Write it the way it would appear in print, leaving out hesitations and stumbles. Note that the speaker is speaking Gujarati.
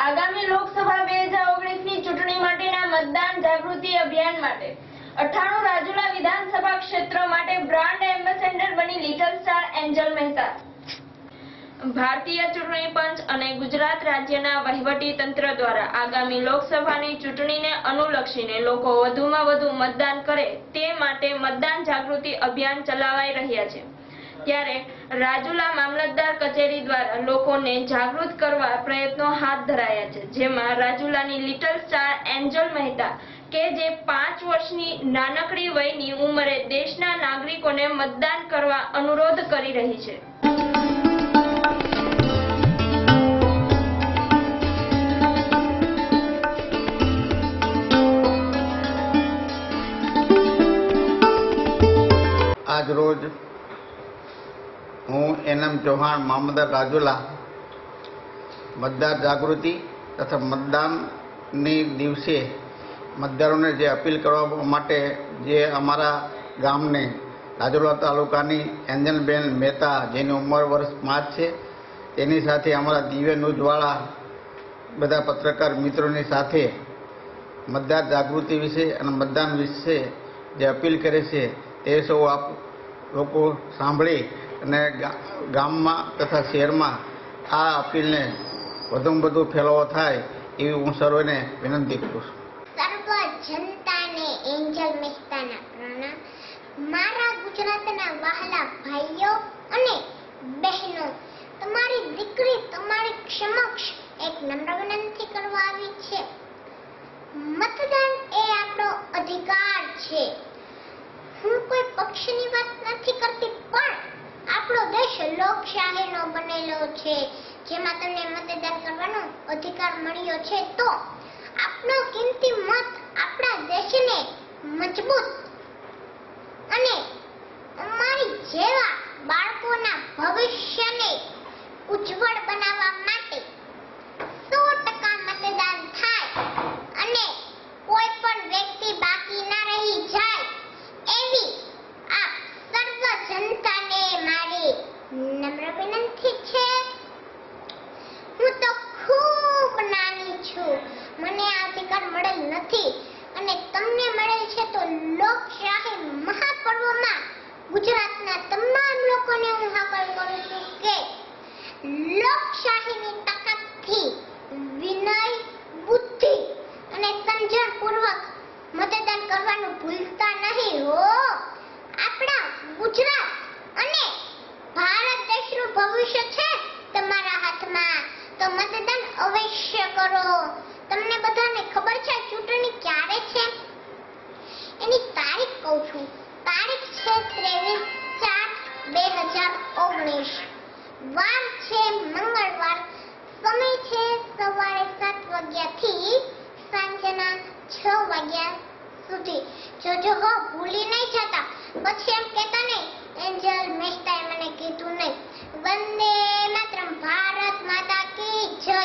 આગામી લોકસભા 2019ની ચૂંટણી માટેના મતદાન જાગૃતિ અભિયાન માટે 98 રાજુલા વિધાનસભા ક્ષેત્ર માટે બ્રાન્ડ એમ્બેસેડર બની લિટલ સ્ટાર એન્જલ મહેતા। ભારતીય ચૂંટણી પંચ અને ગુજરાત રાજ્યના વહીવટી તંત્ર દ્વારા આગામી લોકસભાની ચૂંટણીને અનુલક્ષીને લોકો વધુમાં વધુ મતદાન કરે તે માટે મતદાન જાગૃતિ અભિયાન ચલાવાઈ રહ્યા છે। ત્યારે રાજુલા મામલતદાર કચેરી દ્વારા લોકોને જાગૃત કરવા પ્રયત્નો હાથ ધરાયા છે, જેમાં રાજુલાની લિટલ સ્ટાર એન્જલ મહેતા કે જે 5 વર્ષની નાનકડી વયની ઉંમરે દેશના નાગરિકોને મતદાન કરવા અનુરોધ કરી રહી છે। આજ રોજ હું એનએમ ચૌહાણ મામલતદાર રાજુલા મતદાર જાગૃતિ તથા મતદાનની દિવસે મતદારોને જે અપીલ કરવા માટે જે અમારા ગામને રાજુલા તાલુકાની એન્જલબેન મહેતા જેની ઉંમર વર્ષ 5 છે તેની સાથે અમારા દિવ્ય ન્યૂઝવાળા બધા પત્રકાર મિત્રોની સાથે મતદાર જાગૃતિ વિશે અને મતદાન વિશે જે અપીલ કરે છે તે સૌ આપ લોકો સાંભળી અને ગામમાં તથા શહેરમાં આ અપીલને વધુમાં વધુ ફેલાવો થાય એવી હું સર્વેને વિનંતી કરું છું। સર્વ જનતાને એન્જલ મહેતાના પ્રણામ। મારા ગુજરાતના વહાલા ભાઈઓ અને બહેનો, તમારી દીકરી તમારી સમક્ષ એક નમ્ર વિનંતી કરવા આવી છે। મતદાન એ આપણો અધિકાર છે। હું કોઈ પક્ષની વાત નથી કરતી, પણ આપણો દેશ લોકશાહીનો બનેલો છે, જેમાં તમને મતદાન કરવાનો અધિકાર મળ્યો છે। તો આપણો કિંમતી મત આપણા દેશને મજબૂત અને અમારી જેવા બાળકોના ભવિષ્યને ઉજ્જવળ બનાવવા માટે 100% મતદાન થાય અને કોઈ પણ વ્યક્તિ બાકી ના રહી જાય એવી આ સર્વ જનતાને મારી નમ્ર વિનંતી છે। હું તો ખૂબ નાની છું, મને આ અધિકાર મળેલ નથી અને તમને મળેલ છે, તો લોકશાહી મહાપર્વમાં ગુજરાતના તમામ લોકોને હું હાકલ કરું છું કે લોકશાહીની તાકાતથી વિનય, બુદ્ધિ અને સમજણપૂર્વક મતદાન કરવાનું ભૂલતા નહીં હો। આપણા ગુજરાત અને ભારત દેશનું ભવિષ્ય છે તમારા હાથમાં, તો મતદાન અવશ્ય કરો। તમને બધાને ખબર છે ચૂંટણી ક્યારે છે? એની તારીખ કહું છું। તારીખ છે 23/4/2019, વાર છે મંગળવાર, સમય છે સવારે 7 વાગ્યાથી સાંજના 6 વાગ્યા સુધી। જોજો હો, ભૂલી નહીં જતા, પછી એમ કહેતા નહીં એન્જલ મહેતાએ મને કીધું નહીં। વંદે માતરમ, ભારત માતા કી જય।